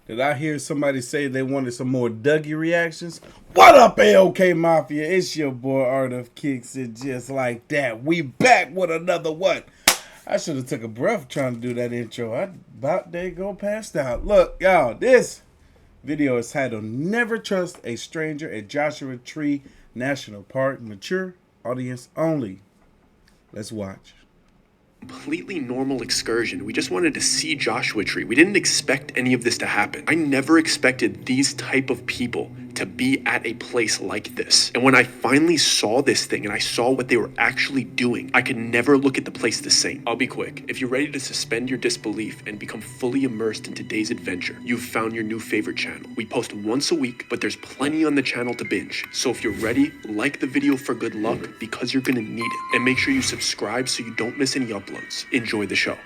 Did I hear somebody say they wanted some more Dougie reactions? What up, AOK Mafia? It's your boy Artofkickz, and just like that, we back with another one. I should have took a breath trying to do that intro. I about they go passed out. Look, y'all, this video is titled "Never Trust a Stranger at Joshua Tree National Park." Mature audience only. Let's watch. Completely normal excursion. We just wanted to see Joshua Tree. We didn't expect any of this to happen. I never expected these type of people to be at a place like this. And when I finally saw this thing and I saw what they were actually doing, I could never look at the place the same. I'll be quick. If you're ready to suspend your disbelief and become fully immersed in today's adventure, you've found your new favorite channel. We post once a week, but there's plenty on the channel to binge. So if you're ready, like the video for good luck because you're gonna need it. And make sure you subscribe so you don't miss any uploads. Enjoy the show.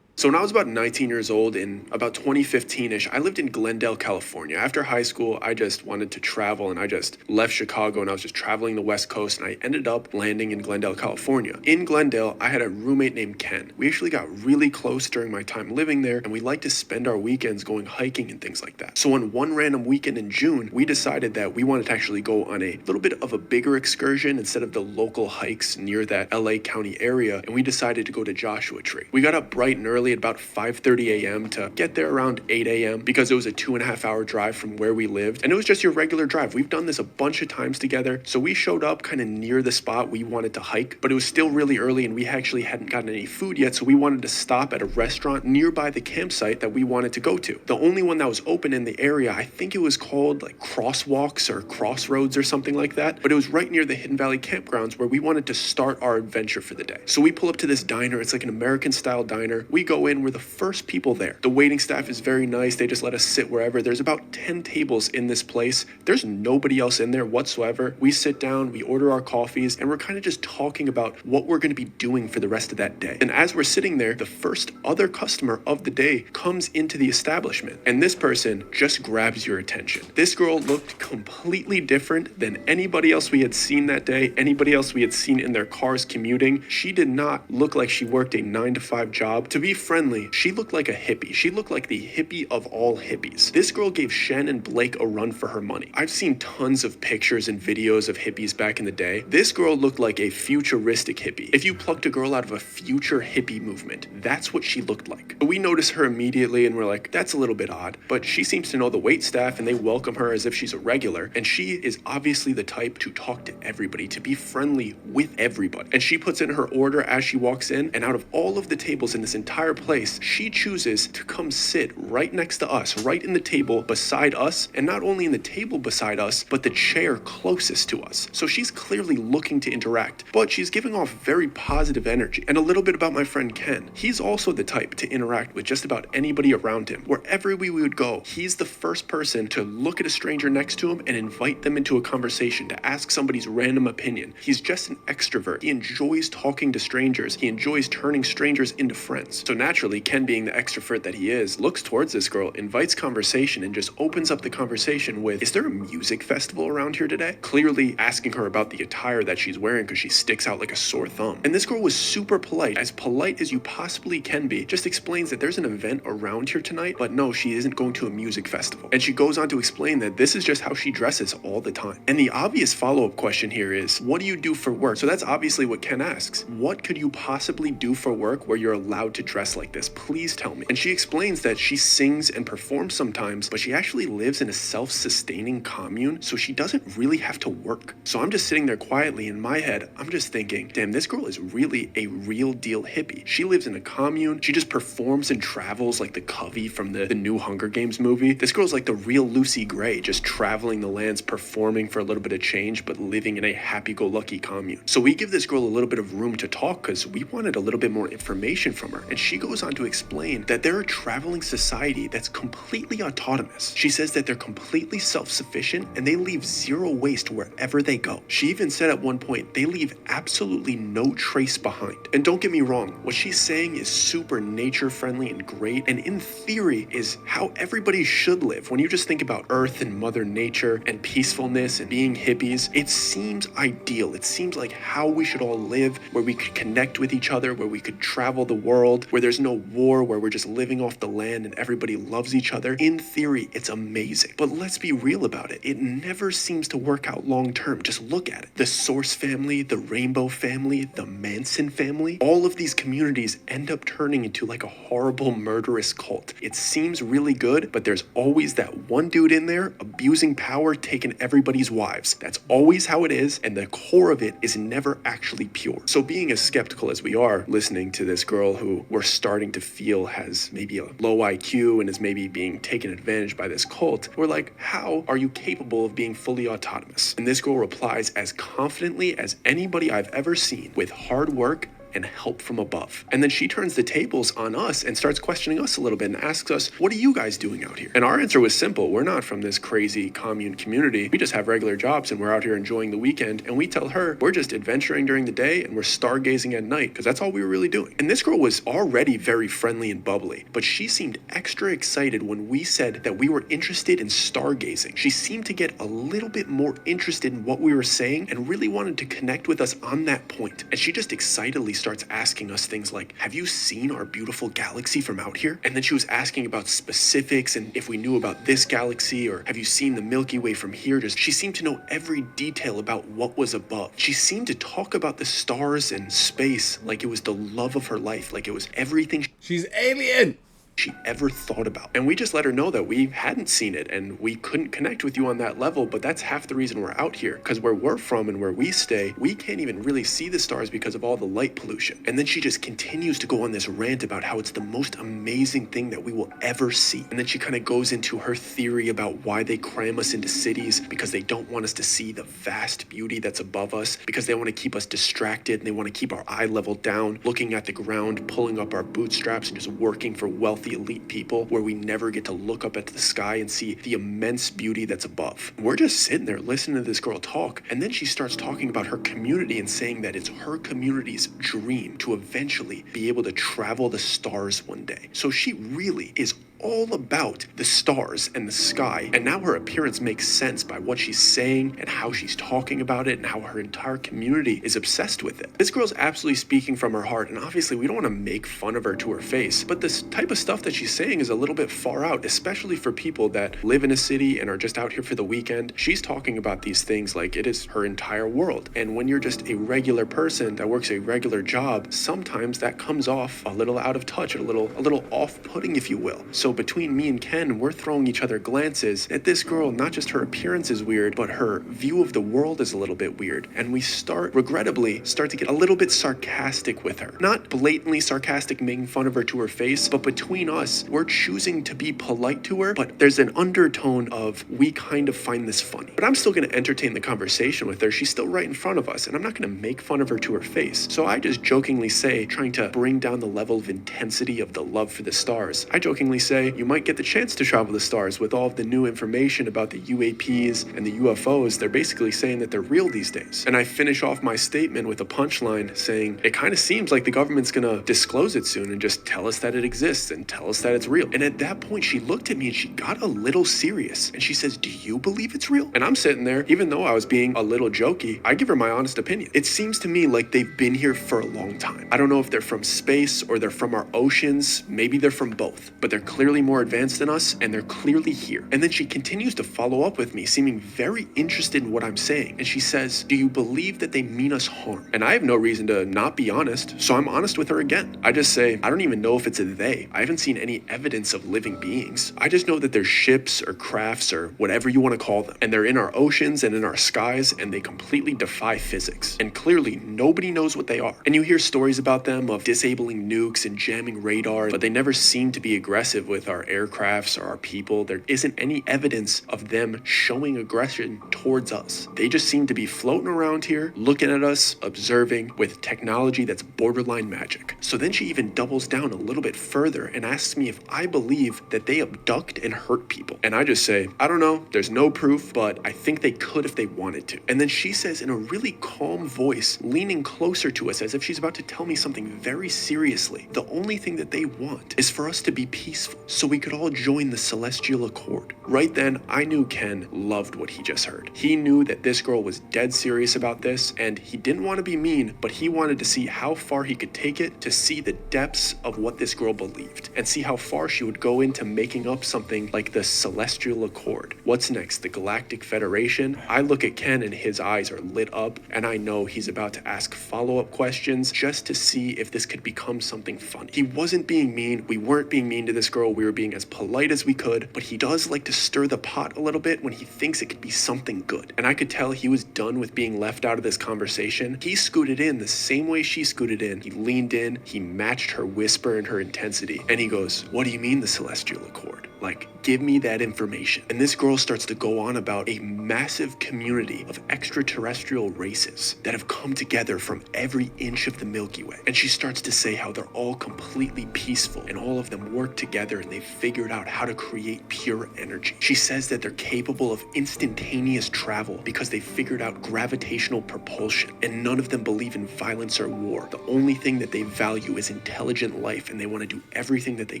So when I was about 19 years old in about 2015-ish, I lived in Glendale, California. After high school, I just wanted to travel and I just left Chicago and I was just traveling the West Coast and I ended up landing in Glendale, California. In Glendale, I had a roommate named Ken. We actually got really close during my time living there and we liked to spend our weekends going hiking and things like that. So on one random weekend in June, we decided that we wanted to actually go on a little bit of a bigger excursion instead of the local hikes near that LA County area, and we decided to go to Joshua Tree. We got up bright and early at about 5:30 a.m. to get there around 8 a.m. because it was a 2.5-hour drive from where we lived, and it was just your regular drive. We've done this a bunch of times together, so we showed up kind of near the spot we wanted to hike, but it was still really early and we actually hadn't gotten any food yet, so we wanted to stop at a restaurant nearby the campsite that we wanted to go to. The only one that was open in the area, I think it was called like Crosswalks or Crossroads or something like that, but it was right near the Hidden Valley campgrounds where we wanted to start our adventure for the day. So we pull up to this diner. It's like an American style diner. We go in, we're the first people there. The waiting staff is very nice. They just let us sit wherever. There's about 10 tables in this place. There's nobody else in there whatsoever. We sit down, we order our coffees, and we're kind of just talking about what we're going to be doing for the rest of that day. And as we're sitting there, the first other customer of the day comes into the establishment, and this person just grabs your attention. This girl looked completely different than anybody else we had seen that day, anybody else we had seen in their cars commuting. She did not look like she worked a 9-to-5 job. To be friendly, she looked like a hippie. She looked like the hippie of all hippies. This girl gave Shen and Blake a run for her money. I've seen tons of pictures and videos of hippies back in the day. This girl looked like a futuristic hippie. If you plucked a girl out of a future hippie movement, that's what she looked like. We noticed her immediately and we're like, that's a little bit odd, but she seems to know the wait staff and they welcome her as if she's a regular, and she is obviously the type to talk to everybody, to be friendly with everybody. And she puts in her order as she walks in, and out of all of the tables in this entire place, she chooses to come sit right next to us, right in the table beside us, and not only in the table beside us, but the chair closest to us. So she's clearly looking to interact, but she's giving off very positive energy. And a little bit about my friend Ken. He's also the type to interact with just about anybody around him. Wherever we would go, he's the first person to look at a stranger next to him and invite them into a conversation, to ask somebody's random opinion. He's just an extrovert. He enjoys talking to strangers. He enjoys turning strangers into friends. So naturally, Ken, being the extrovert that he is, looks towards this girl, invites conversation, and just opens up the conversation with, is there a music festival around here today? Clearly asking her about the attire that she's wearing because she sticks out like a sore thumb. And this girl was super polite as you possibly can be, just explains that there's an event around here tonight, but no, she isn't going to a music festival. And she goes on to explain that this is just how she dresses all the time. And the obvious follow-up question here is, what do you do for work? So that's obviously what Ken asks. What could you possibly do for work where you're allowed to dress like this? Please tell me. And she explains that she sings and performs sometimes, but she actually lives in a self-sustaining commune, so she doesn't really have to work. So I'm just sitting there quietly in my head, I'm just thinking, damn, this girl is really a real deal hippie. She lives in a commune, she just performs and travels like the Covey from the new Hunger Games movie. This girl's like the real Lucy Gray, just traveling the lands, performing for a little bit of change, but living in a happy-go-lucky commune. So we give this girl a little bit of room to talk because we wanted a little bit more information from her, and she goes goes on to explain that they're a traveling society that's completely autonomous. She says that they're completely self-sufficient and they leave zero waste wherever they go. She even said at one point they leave absolutely no trace behind. And don't get me wrong, what she's saying is super nature friendly and great, and in theory is how everybody should live. When you just think about Earth and Mother Nature and peacefulness and being hippies, it seems ideal. It seems like how we should all live, where we could connect with each other, where we could travel the world, where there's no war, where we're just living off the land and everybody loves each other. In theory, it's amazing. But let's be real about it. It never seems to work out long term. Just look at it. The Source family, the Rainbow family, the Manson family, all of these communities end up turning into like a horrible murderous cult. It seems really good, but there's always that one dude in there abusing power, taking everybody's wives. That's always how it is, and the core of it is never actually pure. So being as skeptical as we are, listening to this girl who we're starting to feel has maybe a low IQ and is maybe being taken advantage by this cult, we're like, how are you capable of being fully autonomous? And this girl replies as confidently as anybody I've ever seen, with hard work and help from above. And then she turns the tables on us and starts questioning us a little bit and asks us, what are you guys doing out here? And our answer was simple. We're not from this crazy commune community. We just have regular jobs and we're out here enjoying the weekend. And we tell her we're just adventuring during the day and we're stargazing at night, because that's all we were really doing. And this girl was already very friendly and bubbly, but she seemed extra excited when we said that we were interested in stargazing. She seemed to get a little bit more interested in what we were saying and really wanted to connect with us on that point. And she just excitedly starts asking us things like, have you seen our beautiful galaxy from out here? And then she was asking about specifics and if we knew about this galaxy, or have you seen the Milky Way from here? She seemed to know every detail about what was above. She seemed to talk about the stars and space like it was the love of her life, like it was everything she's alien she ever thought about. And we just let her know that we hadn't seen it and we couldn't connect with you on that level, but that's half the reason we're out here, because where we're from and where we stay, we can't even really see the stars because of all the light pollution. And then she just continues to go on this rant about how it's the most amazing thing that we will ever see. And then she kind of goes into her theory about why they cram us into cities, because they don't want us to see the vast beauty that's above us, because they want to keep us distracted and they want to keep our eye level down, looking at the ground, pulling up our bootstraps and just working for wealthy elite people, where we never get to look up at the sky and see the immense beauty that's above. We're just sitting there listening to this girl talk, and then she starts talking about her community and saying that it's her community's dream to eventually be able to travel the stars one day. So she really is all about the stars and the sky, and now her appearance makes sense by what she's saying and how she's talking about it and how her entire community is obsessed with it. This girl's absolutely speaking from her heart, and obviously we don't want to make fun of her to her face, but this type of stuff that she's saying is a little bit far out, especially for people that live in a city and are just out here for the weekend. She's talking about these things like it is her entire world, and when you're just a regular person that works a regular job, sometimes that comes off a little out of touch, a little off-putting, if you will. So between me and Ken, we're throwing each other glances at this girl. Not just her appearance is weird, but her view of the world is a little bit weird. And we regrettably start to get a little bit sarcastic with her. Not blatantly sarcastic, making fun of her to her face, but between us, we're choosing to be polite to her, but there's an undertone of we kind of find this funny. But I'm still going to entertain the conversation with her. She's still right in front of us, and I'm not going to make fun of her to her face. So I just jokingly say, trying to bring down the level of intensity of the love for the stars, I jokingly say, you might get the chance to travel the stars with all of the new information about the UAPs and the UFOs. They're basically saying that they're real these days. And I finish off my statement with a punchline saying, it kind of seems like the government's gonna disclose it soon and just tell us that it exists and tell us that it's real. And at that point, she looked at me and she got a little serious. And she says, do you believe it's real? And I'm sitting there, even though I was being a little jokey, I give her my honest opinion. It seems to me like they've been here for a long time. I don't know if they're from space or they're from our oceans. Maybe they're from both, but they're clearly more advanced than us, and they're clearly here. And then she continues to follow up with me, seeming very interested in what I'm saying. And she says, do you believe that they mean us harm? And I have no reason to not be honest, so I'm honest with her again. I just say, I don't even know if it's a they. I haven't seen any evidence of living beings. I just know that they're ships or crafts or whatever you want to call them. And they're in our oceans and in our skies, and they completely defy physics. And clearly, nobody knows what they are. And you hear stories about them of disabling nukes and jamming radar, but they never seem to be aggressive with with our aircrafts or our people. There isn't any evidence of them showing aggression towards us. They just seem to be floating around here, looking at us, observing with technology that's borderline magic. So then she even doubles down a little bit further and asks me if I believe that they abduct and hurt people. And I just say, I don't know, there's no proof, but I think they could if they wanted to. And then she says in a really calm voice, leaning closer to us as if she's about to tell me something very seriously, the only thing that they want is for us to be peaceful so we could all join the celestial accord. Right then, I knew Ken loved what he just heard. He knew that this girl was dead serious about this, and he didn't want to be mean, but he wanted to see how far he could take it to see the depths of what this girl believed and see how far she would go into making up something like the celestial accord. What's next? The Galactic Federation? I look at Ken and his eyes are lit up, and I know he's about to ask follow-up questions just to see if this could become something funny. He wasn't being mean. We weren't being mean to this girl. We were being as polite as we could, but he does like to stir the pot a little bit when he thinks it could be something good. And I could tell he was done with being left out of this conversation. He scooted in the same way she scooted in. He leaned in, he matched her whisper and her intensity, and he goes, "What do you mean the celestial accord? Like, give me that information." And this girl starts to go on about a massive community of extraterrestrial races that have come together from every inch of the Milky Way. And she starts to say how they're all completely peaceful and all of them work together and they've figured out how to create pure energy. She says that they're capable of instantaneous travel because they figured out gravitational propulsion, and none of them believe in violence or war. The only thing that they value is intelligent life, and they want to do everything that they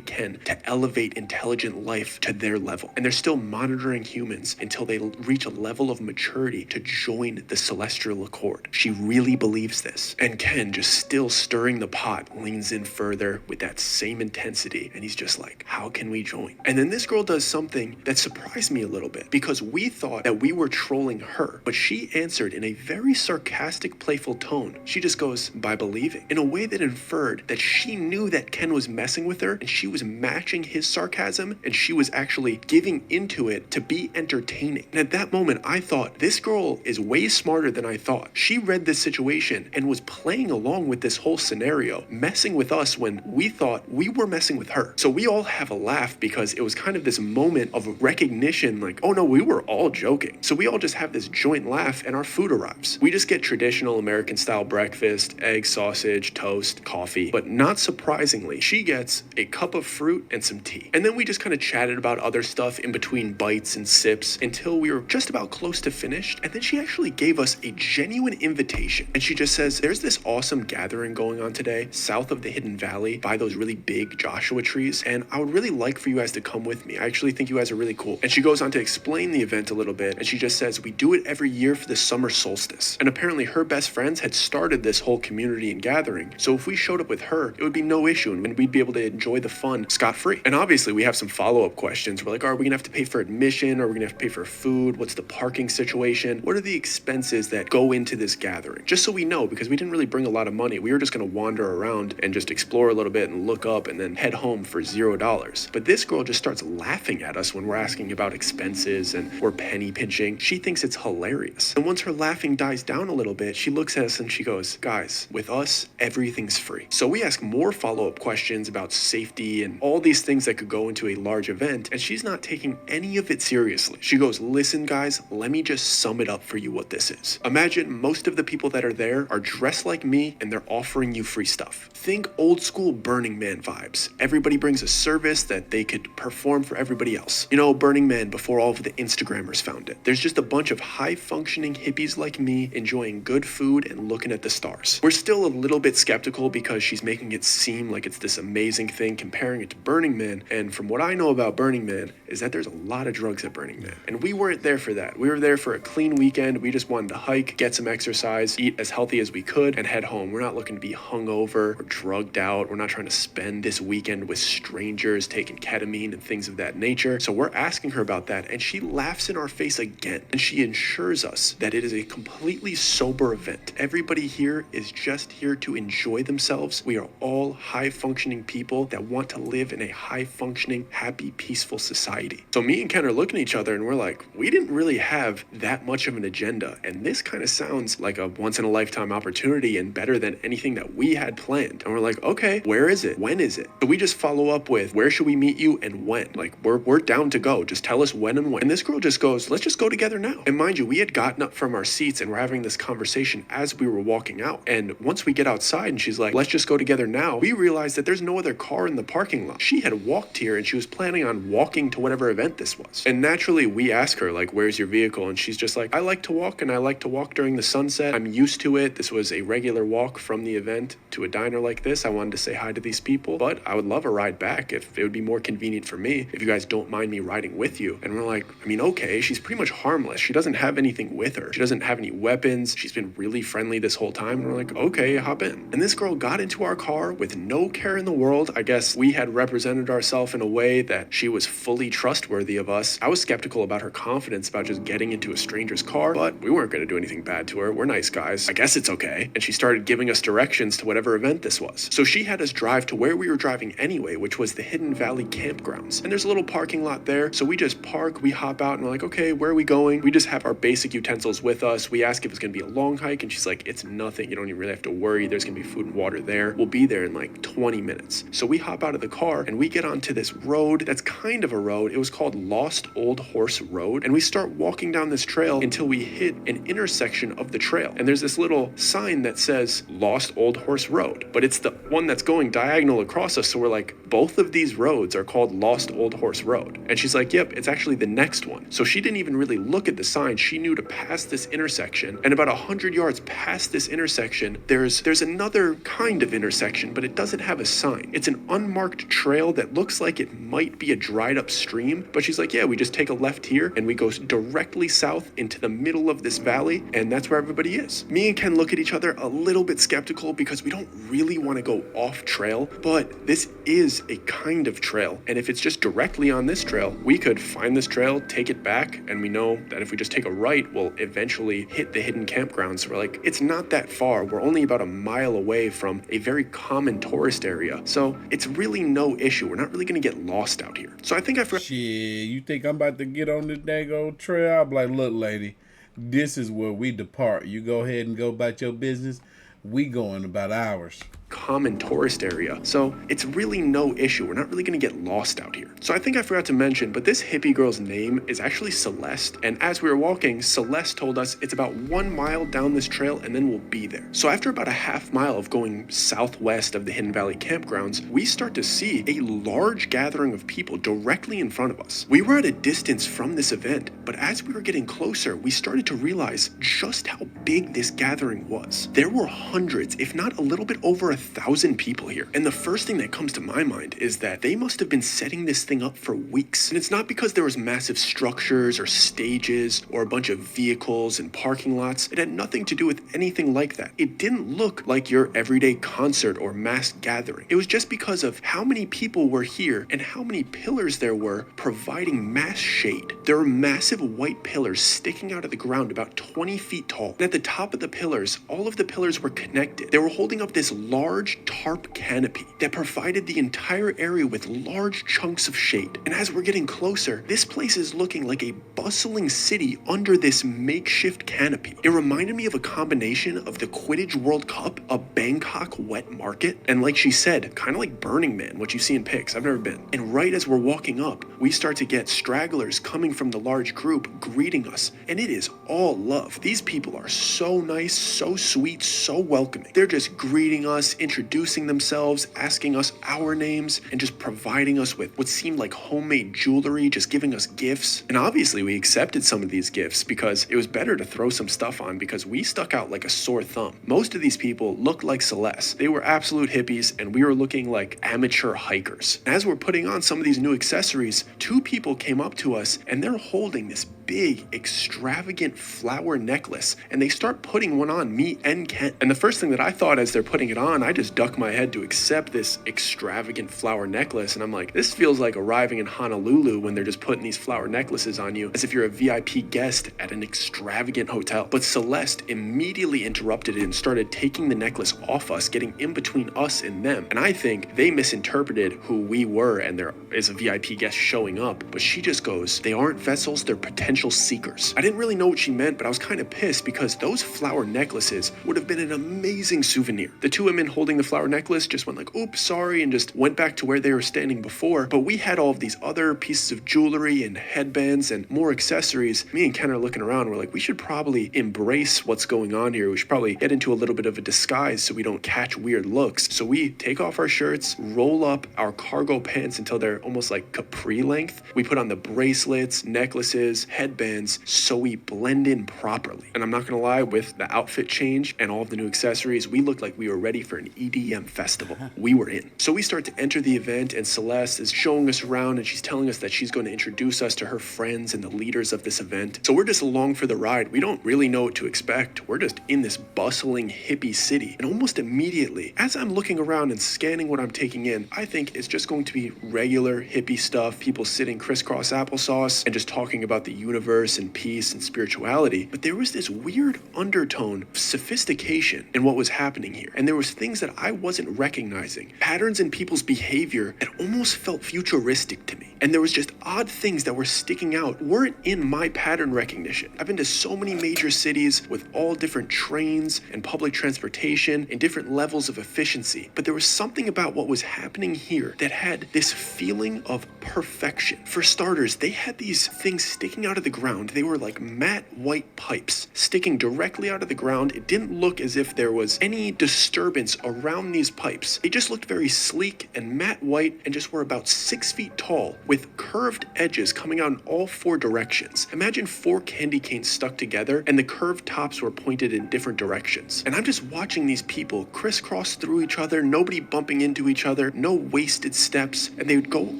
can to elevate intelligent life to their level. And they're still monitoring humans until they reach a level of maturity to join the celestial accord. She really believes this. And Ken, just still stirring the pot, leans in further with that same intensity, and he's just like, how can we join? And then this girl does something that surprised me a little bit, because we thought that we were trolling her, but she answered in a very sarcastic, playful tone. She just goes, by believing, in a way that inferred that she knew that Ken was messing with her, and she was matching his sarcasm, and she was actually giving into it to be entertaining. And at that moment, I thought, this girl is way smarter than I thought. She read this situation and was playing along with this whole scenario, messing with us when we thought we were messing with her. So we all have a laugh because it was kind of this moment of recognition, like, oh no, we were all joking. So we all just have this joint laugh and our food arrives. We just get traditional American style breakfast, egg, sausage, toast, coffee, but not surprisingly, she gets a cup of fruit and some tea. And then we just kind of chatted about other stuff in between bites and sips until we were just about close to finished. And then she actually gave us a genuine invitation. And she just says, there's this awesome gathering going on today south of the Hidden Valley by those really big Joshua trees. And I would really like for you guys to come with me. I actually think you guys are really cool. And she goes on to explain the event a little bit. And she just says, we do it every year for the summer solstice. And apparently her best friends had started this whole community and gathering. So if we showed up with her, it would be no issue and we'd be able to enjoy the fun scot-free. And obviously we have some follow-up questions. We're like, are we gonna have to pay for admission? Are we gonna have to pay for food? What's the parking situation? What are the expenses that go into this gathering? Just so we know, because we didn't really bring a lot of money. We were just gonna wander around and just explore a little bit and look up and then head home for $0. But this girl just starts laughing at us when we're asking about expenses and we're penny pinching. She thinks it's hilarious. And once her laughing dies down a little bit, she looks at us and she goes, guys, with us, everything's free. So we ask more follow-up questions about safety and all these things that could go into a large event, and she's not taking any of it seriously. She goes, listen guys, let me just sum it up for you what this is. Imagine most of the people that are there are dressed like me and they're offering you free stuff. Think old school Burning Man vibes. Everybody brings a service that they could perform for everybody else. You know, Burning Man before all of the Instagrammers found it. There's just a bunch of high functioning hippies like me enjoying good food and looking at the stars. We're still a little bit skeptical because she's making it seem like it's this amazing thing, comparing it to Burning Man. And from what I know about Burning Man is that there's a lot of drugs at Burning Man. And we weren't there for that. We were there for a clean weekend. We just wanted to hike, get some exercise, eat as healthy as we could, and head home. We're not looking to be hungover or drugged out. We're not trying to spend this weekend with strangers taking ketamine and things of that nature. So we're asking her about that, and she laughs in our face again. And she assures us that it is a completely sober event. Everybody here is just here to enjoy themselves. We are all high-functioning people that want to live in a high-functioning, happy happy, peaceful society. So me and Ken are looking at each other and we're like, we didn't really have that much of an agenda. And this kind of sounds like a once in a lifetime opportunity and better than anything that we had planned. And we're like, okay, where is it? When is it? So we just follow up with, where should we meet you and when? Like, we're down to go. Just tell us when and when. And this girl just goes, let's just go together now. And mind you, we had gotten up from our seats and we're having this conversation as we were walking out. And once we get outside and she's like, let's just go together now, we realized that there's no other car in the parking lot. She had walked here and she was planning on walking to whatever event this was. And naturally, we ask her, like, where's your vehicle? And she's just like, I like to walk and I like to walk during the sunset. I'm used to it. This was a regular walk from the event to a diner like this. I wanted to say hi to these people, but I would love a ride back if it would be more convenient for me, if you guys don't mind me riding with you. And we're like, I mean, okay, she's pretty much harmless. She doesn't have anything with her. She doesn't have any weapons. She's been really friendly this whole time. And we're like, okay, hop in. And this girl got into our car with no care in the world. I guess we had represented ourselves in a way that she was fully trustworthy of us. I was skeptical about her confidence about just getting into a stranger's car, but we weren't going to do anything bad to her. We're nice guys. I guess it's okay. And she started giving us directions to whatever event this was. So she had us drive to where we were driving anyway, which was the Hidden Valley campgrounds. And there's a little parking lot there. So we just park, we hop out and we're like, okay, where are we going? We just have our basic utensils with us. We ask if it's going to be a long hike and she's like, it's nothing. You don't even really have to worry. There's going to be food and water there. We'll be there in like 20 minutes. So we hop out of the car and we get onto this road that's kind of a road. It was called Lost Old Horse Road. And we start walking down this trail until we hit an intersection of the trail. And there's this little sign that says Lost Old Horse Road, but it's the one that's going diagonal across us. So we're like, both of these roads are called Lost Old Horse Road. And she's like, yep, it's actually the next one. So she didn't even really look at the sign. She knew to pass this intersection. And about 100 yards past this intersection, there's another kind of intersection, but it doesn't have a sign. It's an unmarked trail that looks like it might be a dried up stream. But she's like, yeah, we just take a left here and we go directly south into the middle of this valley. And that's where everybody is. Me and Ken look at each other a little bit skeptical because we don't really want to go off trail, but this is a kind of trail. And if it's just directly on this trail, we could find this trail, take it back, and we know that if we just take a right, we'll eventually hit the hidden campgrounds. So we're like, it's not that far. We're only about a mile away from a very common tourist area. So it's really no issue. We're not really going to get lost out here. So I think I forgot. Shit, you think I'm about to get on this dang old trail? I'll be like, look, lady, this is where we depart. You go ahead and go about your business. We going about ours. Common tourist area. So it's really no issue. We're not really going to get lost out here. So I think I forgot to mention, but this hippie girl's name is actually Celeste. And as we were walking, Celeste told us it's about 1 mile down this trail and then we'll be there. So after about a half mile of going southwest of the Hidden Valley campgrounds, we start to see a large gathering of people directly in front of us. We were at a distance from this event, but as we were getting closer, we started to realize just how big this gathering was. There were hundreds, if not a little bit over 1,000 people here. And the first thing that comes to my mind is that they must have been setting this thing up for weeks. And it's not because there was massive structures or stages or a bunch of vehicles and parking lots. It had nothing to do with anything like that. It didn't look like your everyday concert or mass gathering. It was just because of how many people were here and how many pillars there were providing mass shade. There were massive white pillars sticking out of the ground about 20 feet tall. And at the top of the pillars, all of the pillars were connected. They were holding up this large tarp canopy that provided the entire area with large chunks of shade. And as we're getting closer, this place is looking like a bustling city under this makeshift canopy. It reminded me of a combination of the Quidditch World Cup, a Bangkok wet market, and like she said, kind of like Burning Man, what you see in pics. I've never been. And right as we're walking up, we start to get stragglers coming from the large group greeting us. And it is all love. These people are so nice, so sweet, so welcoming. They're just greeting us, introducing themselves, asking us our names, and just providing us with what seemed like homemade jewelry, just giving us gifts. And obviously we accepted some of these gifts because it was better to throw some stuff on because we stuck out like a sore thumb. Most of these people looked like Celeste. They were absolute hippies and we were looking like amateur hikers. As we're putting on some of these new accessories, two people came up to us and they're holding this big, extravagant flower necklace, and they start putting one on me and Kent. And the first thing that I thought as they're putting it on, I just duck my head to accept this extravagant flower necklace, and I'm like, this feels like arriving in Honolulu when they're just putting these flower necklaces on you as if you're a VIP guest at an extravagant hotel. But Celeste immediately interrupted it and started taking the necklace off us, getting in between us and them. And I think they misinterpreted who we were and there is a VIP guest showing up. But she just goes, they aren't vessels, they're potential seekers. I didn't really know what she meant, but I was kind of pissed because those flower necklaces would have been an amazing souvenir. The two women holding the flower necklace just went like, oops, sorry, and just went back to where they were standing before. But we had all of these other pieces of jewelry and headbands and more accessories. Me and Ken are looking around. We're like, we should probably embrace what's going on here. We should probably get into a little bit of a disguise so we don't catch weird looks. So we take off our shirts, roll up our cargo pants until they're almost like capri length. We put on the bracelets, necklaces, headbands, so we blend in properly. And I'm not gonna lie, with the outfit change and all of the new accessories, we looked like we were ready for an EDM festival. We were in. So we start to enter the event, and Celeste is showing us around, and she's telling us that she's going to introduce us to her friends and the leaders of this event. So we're just along for the ride. We don't really know what to expect. We're just in this bustling hippie city. And almost immediately, as I'm looking around and scanning what I'm taking in, I think it's just going to be regular hippie stuff, people sitting crisscross applesauce and just talking about the universe and peace and spirituality. But there was this weird undertone of sophistication in what was happening here. And there was things that I wasn't recognizing, patterns in people's behavior that almost felt futuristic to me. And there was just odd things that were sticking out, weren't in my pattern recognition. I've been to so many major cities with all different trains and public transportation and different levels of efficiency, but there was something about what was happening here that had this feeling of perfection. For starters, they had these things sticking out of the ground. They were like matte white pipes sticking directly out of the ground. It didn't look as if there was any disturbance around these pipes. They just looked very sleek and matte white and just were about 6 feet tall with curved edges coming out in all four directions. Imagine 4 candy canes stuck together and the curved tops were pointed in different directions. And I'm just watching these people crisscross through each other, nobody bumping into each other, no wasted steps, and they would go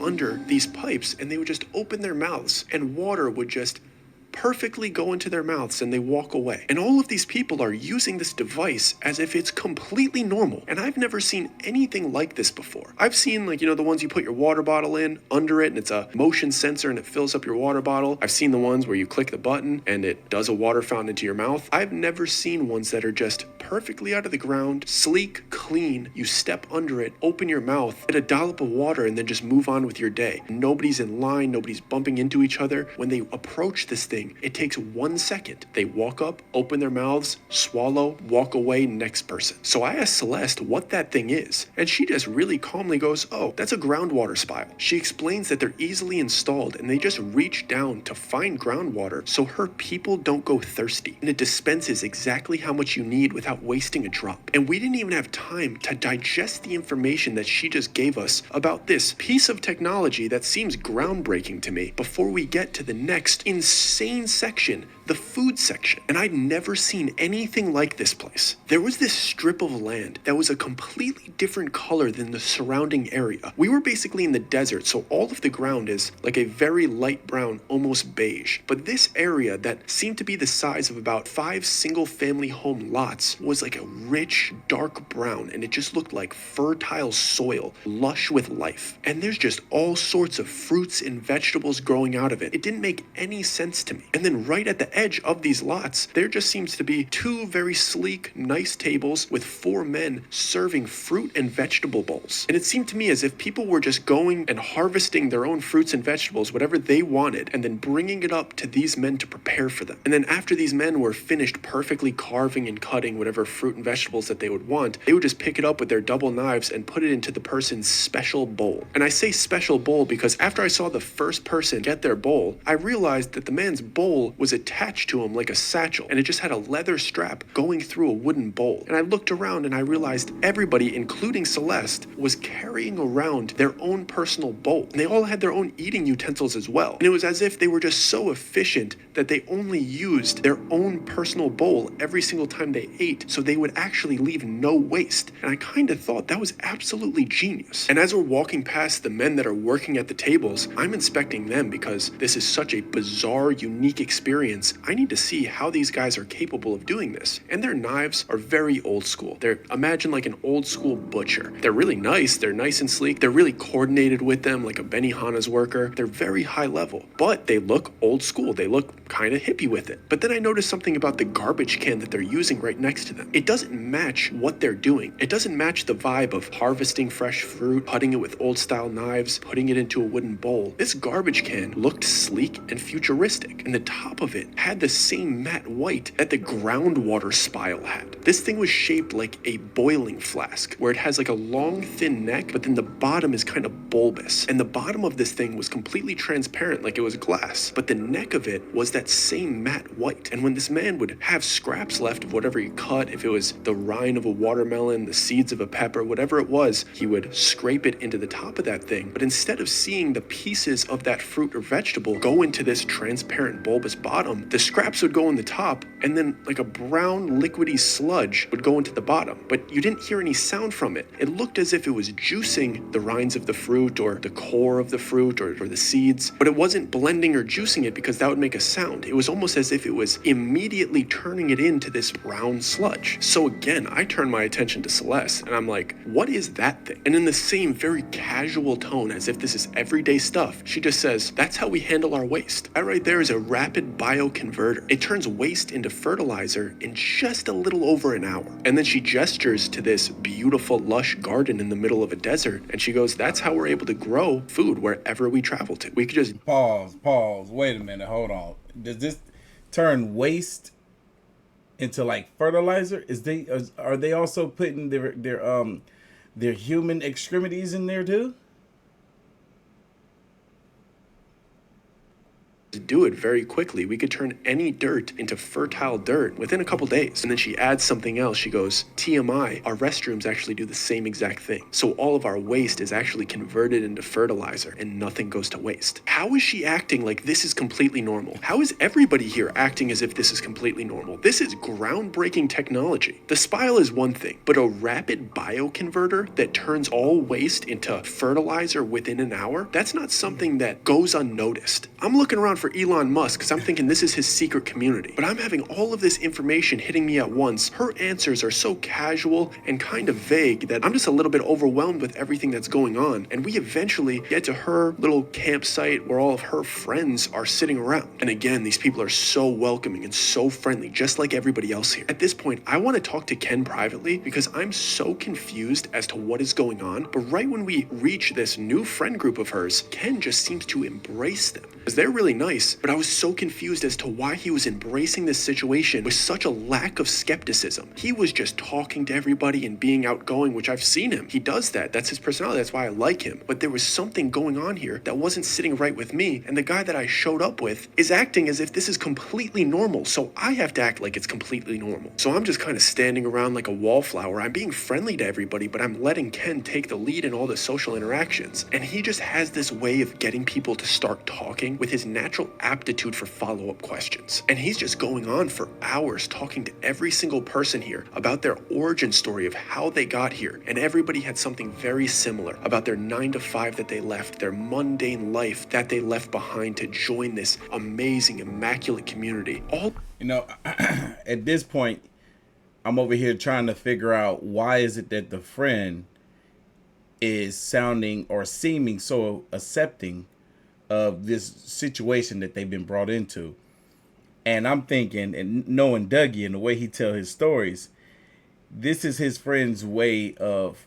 under these pipes and they would just open their mouths and water would just perfectly go into their mouths and they walk away. And all of these people are using this device as if it's completely normal. And I've never seen anything like this before. I've seen the ones you put your water bottle in under it and it's a motion sensor and it fills up your water bottle. I've seen the ones where you click the button and it does a water fountain into your mouth. I've never seen ones that are just perfectly out of the ground, sleek, clean. You step under it, open your mouth, get a dollop of water and then just move on with your day. Nobody's in line, nobody's bumping into each other. When they approach this thing, it takes 1 second. They walk up, open their mouths, swallow, walk away, next person. So I asked Celeste what that thing is, and she just really calmly goes, oh, that's a groundwater spile. She explains that they're easily installed and they just reach down to find groundwater so her people don't go thirsty. And it dispenses exactly how much you need without wasting a drop. And we didn't even have time to digest the information that she just gave us about this piece of technology that seems groundbreaking to me before we get to the next insane section, the food section. And I'd never seen anything like this place. There was this strip of land that was a completely different color than the surrounding area. We were basically in the desert, so all of the ground is like a very light brown, almost beige. But this area that seemed to be the size of about 5 single-family home lots was like a rich, dark brown, and it just looked like fertile soil, lush with life. And there's just all sorts of fruits and vegetables growing out of it. It didn't make any sense to me. And then right at the edge of these lots, there just seems to be 2 very sleek, nice tables with 4 men serving fruit and vegetable bowls. And it seemed to me as if people were just going and harvesting their own fruits and vegetables, whatever they wanted, and then bringing it up to these men to prepare for them. And then after these men were finished perfectly carving and cutting whatever fruit and vegetables that they would want, they would just pick it up with their double knives and put it into the person's special bowl. And I say special bowl because after I saw the first person get their bowl, I realized that the man's bowl was attached attached to him like a satchel, and it just had a leather strap going through a wooden bowl. And I looked around and I realized everybody, including Celeste, was carrying around their own personal bowl. And they all had their own eating utensils as well. And it was as if they were just so efficient that they only used their own personal bowl every single time they ate, so they would actually leave no waste. And I kind of thought that was absolutely genius. And as we're walking past the men that are working at the tables, I'm inspecting them because this is such a bizarre, unique experience. I need to see how these guys are capable of doing this. And their knives are very old school. Imagine like an old school butcher. They're really nice. They're nice and sleek. They're really coordinated with them like a Benihana's worker. They're very high level, but they look old school. They look kind of hippie with it. But then I noticed something about the garbage can that they're using right next to them. It doesn't match what they're doing. It doesn't match the vibe of harvesting fresh fruit, cutting it with old style knives, putting it into a wooden bowl. This garbage can looked sleek and futuristic, and the top of it had the same matte white that the groundwater spile had. This thing was shaped like a boiling flask, where it has like a long thin neck, but then the bottom is kind of bulbous. And the bottom of this thing was completely transparent like it was glass, but the neck of it was that same matte white. And when this man would have scraps left of whatever he cut, if it was the rind of a watermelon, the seeds of a pepper, whatever it was, he would scrape it into the top of that thing. But instead of seeing the pieces of that fruit or vegetable go into this transparent bulbous bottom, the scraps would go in the top, and then like a brown liquidy sludge would go into the bottom. But you didn't hear any sound from it. It looked as if it was juicing the rinds of the fruit or the core of the fruit or the seeds, but it wasn't blending or juicing it because that would make a sound. It was almost as if it was immediately turning it into this brown sludge. So again, I turned my attention to Celeste and I'm like, what is that thing? And in the same very casual tone, as if this is everyday stuff, she just says, that's how we handle our waste. That right there is a rapid bioconverter. It turns waste into fertilizer in just a little over an hour. And then she gestures to this beautiful lush garden in the middle of a desert, and she goes, that's how we're able to grow food wherever we travel to. We could just pause. Wait a minute, hold on. Does this turn waste into like fertilizer? Are they also putting their human extremities in there too? do it very quickly. We could turn any dirt into fertile dirt within a couple days. And then she adds something else. She goes, TMI, our restrooms actually do the same exact thing. So all of our waste is actually converted into fertilizer and nothing goes to waste. How is she acting like this is completely normal? How is everybody here acting as if this is completely normal? This is groundbreaking technology. The spile is one thing, but a rapid bioconverter that turns all waste into fertilizer within an hour, that's not something that goes unnoticed. I'm looking around for Elon Musk because I'm thinking this is his secret community, but I'm having all of this information hitting me at once. Her answers are so casual and kind of vague that I'm just a little bit overwhelmed with everything that's going on. And we eventually get to her little campsite where all of her friends are sitting around. And again, these people are so welcoming and so friendly, just like everybody else here. At this point, I want to talk to Ken privately because I'm so confused as to what is going on. But right when we reach this new friend group of hers, Ken just seems to embrace them. Because they're really nice, but I was so confused as to why he was embracing this situation with such a lack of skepticism. He was just talking to everybody and being outgoing, which I've seen him. He does that. That's his personality. That's why I like him. But there was something going on here that wasn't sitting right with me, and the guy that I showed up with is acting as if this is completely normal, so I have to act like it's completely normal. So I'm just kind of standing around like a wallflower. I'm being friendly to everybody, but I'm letting Ken take the lead in all the social interactions. And he just has this way of getting people to start talking with his natural aptitude for follow-up questions. And he's just going on for hours talking to every single person here about their origin story of how they got here. And everybody had something very similar about their 9-to-5 that they left, their mundane life that they left behind to join this amazing, immaculate community. At this point, I'm over here trying to figure out why is it that the friend is sounding or seeming so accepting of this situation that they've been brought into. And I'm thinking, and knowing Dougie and the way he tells his stories, this is his friend's way of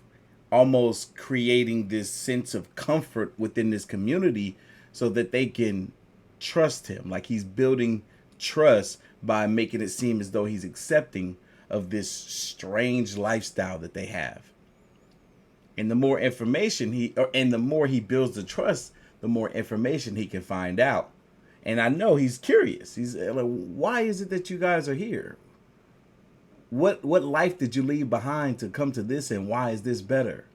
almost creating this sense of comfort within this community so that they can trust him. Like he's building trust by making it seem as though he's accepting of this strange lifestyle that they have. And the more information the more he builds the trust, the more information he can find out. And I know he's curious. He's like, why is it that you guys are here? What life did you leave behind to come to this, and why is this better?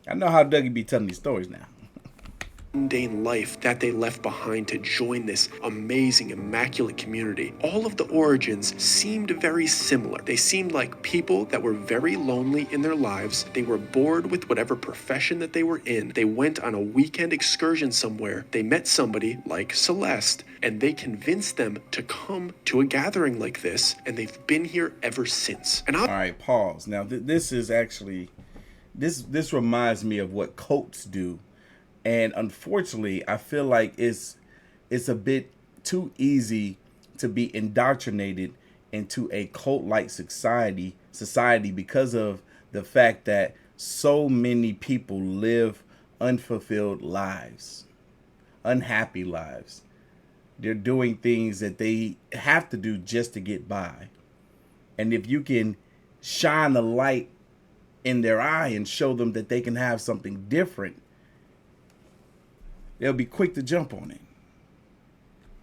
I know how Dougie be telling these stories now. Mundane life that they left behind to join this amazing, immaculate community. All of the origins seemed very similar. They seemed like people that were very lonely in their lives. They were bored with whatever profession that they were in. They went on a weekend excursion somewhere. They met somebody like Celeste, and they convinced them to come to a gathering like this, and they've been here ever since. And all right, pause. Now, this is actually, this reminds me of what cults do. And unfortunately, I feel like it's a bit too easy to be indoctrinated into a cult-like society because of the fact that so many people live unfulfilled lives, unhappy lives. They're doing things that they have to do just to get by. And if you can shine a light in their eye and show them that they can have something different, they'll be quick to jump on it.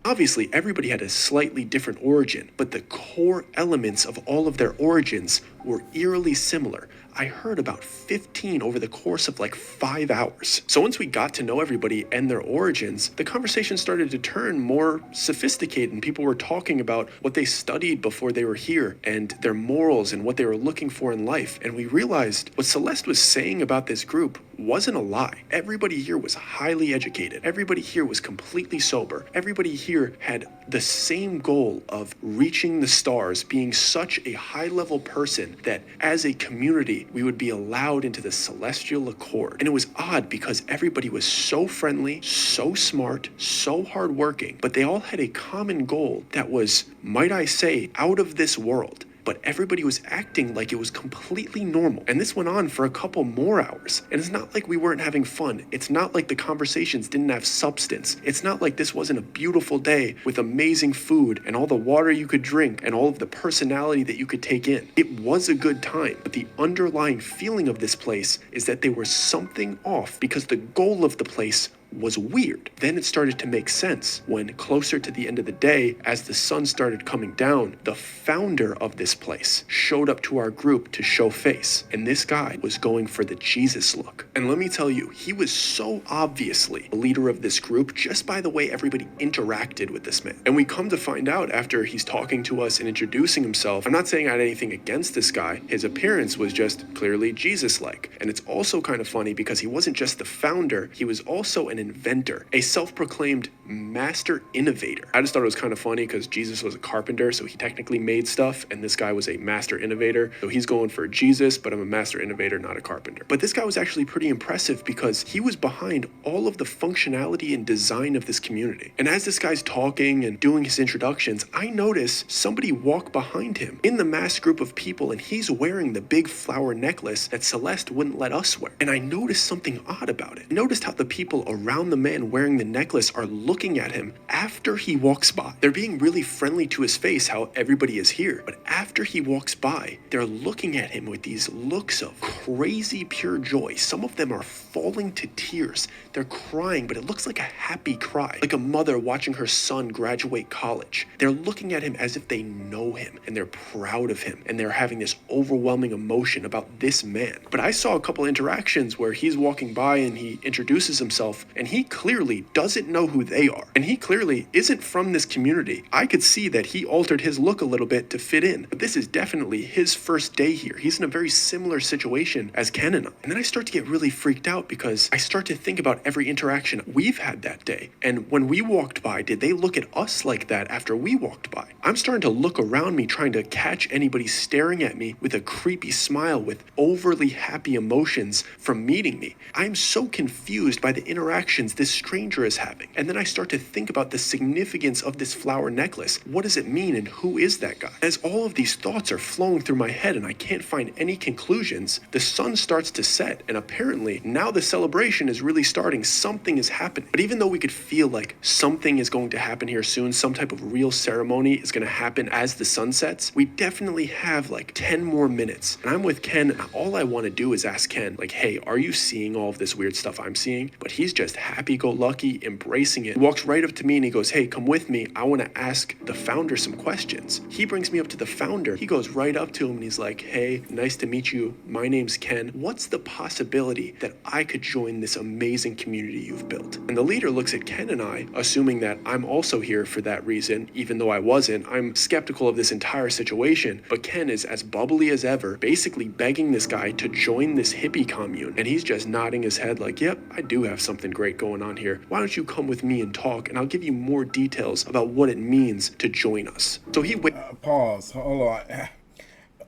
Obviously, everybody had a slightly different origin, but the core elements of all of their origins were eerily similar. I heard about 15 over the course of like 5 hours. So once we got to know everybody and their origins, the conversation started to turn more sophisticated, and people were talking about what they studied before they were here and their morals and what they were looking for in life. And we realized what Celeste was saying about this group wasn't a lie. Everybody here was highly educated. Everybody here was completely sober. Everybody here had the same goal of reaching the stars, being such a high-level person that as a community, we would be allowed into the celestial accord. And it was odd because everybody was so friendly, so smart, so hardworking, but they all had a common goal that was, might I say, out of this world. But everybody was acting like it was completely normal. And this went on for a couple more hours. And it's not like we weren't having fun. It's not like the conversations didn't have substance. It's not like this wasn't a beautiful day with amazing food and all the water you could drink and all of the personality that you could take in. It was a good time, but the underlying feeling of this place is that there was something off because the goal of the place was weird. Then it started to make sense when closer to the end of the day, as the sun started coming down, the founder of this place showed up to our group to show face. And this guy was going for the Jesus look. And let me tell you, he was so obviously the leader of this group just by the way everybody interacted with this man. And we come to find out after he's talking to us and introducing himself, I'm not saying I had anything against this guy. His appearance was just clearly Jesus-like. And it's also kind of funny because he wasn't just the founder, he was also an inventor, a self-proclaimed master innovator. I just thought it was kind of funny because Jesus was a carpenter, so he technically made stuff, and this guy was a master innovator. So he's going for Jesus, but I'm a master innovator, not a carpenter. But this guy was actually pretty impressive because he was behind all of the functionality and design of this community. And as this guy's talking and doing his introductions, I notice somebody walk behind him in the mass group of people, and he's wearing the big flower necklace that Celeste wouldn't let us wear. And I noticed something odd about it. I noticed how the people around the man wearing the necklace are looking at him after he walks by. They're being really friendly to his face, how everybody is here. But after he walks by, they're looking at him with these looks of crazy pure joy. Some of them are falling to tears. They're crying, but it looks like a happy cry, like a mother watching her son graduate college. They're looking at him as if they know him and they're proud of him and they're having this overwhelming emotion about this man. But I saw a couple interactions where he's walking by and he introduces himself, and he clearly doesn't know who they are. And he clearly isn't from this community. I could see that he altered his look a little bit to fit in. But this is definitely his first day here. He's in a very similar situation as Ken and I. And then I start to get really freaked out because I start to think about every interaction we've had that day. And when we walked by, did they look at us like that after we walked by? I'm starting to look around me trying to catch anybody staring at me with a creepy smile with overly happy emotions from meeting me. I'm so confused by the interactions this stranger is having. And then I start to think about the significance of this flower necklace. What does it mean and who is that guy? As all of these thoughts are flowing through my head and I can't find any conclusions, the sun starts to set, and apparently now the celebration is really starting. Something is happening. But even though we could feel like something is going to happen here soon, some type of real ceremony is going to happen as the sun sets, we definitely have like 10 more minutes. And I'm with Ken, and all I want to do is ask Ken, like, hey, are you seeing all of this weird stuff I'm seeing? But he's just happy-go-lucky, embracing it. walks right up to me and he goes, hey, come with me. I want to ask the founder some questions. He brings me up to the founder. He goes right up to him and he's like, hey, nice to meet you. My name's Ken. What's the possibility that I could join this amazing community you've built? And the leader looks at Ken and I, assuming that I'm also here for that reason, even though I wasn't. I'm skeptical of this entire situation, but Ken is as bubbly as ever, basically begging this guy to join this hippie commune. And he's just nodding his head like, yep, I do have something great going on here. Why don't you come with me and talk, and I'll give you more details about what it means to join us. So he Pause. Hold on.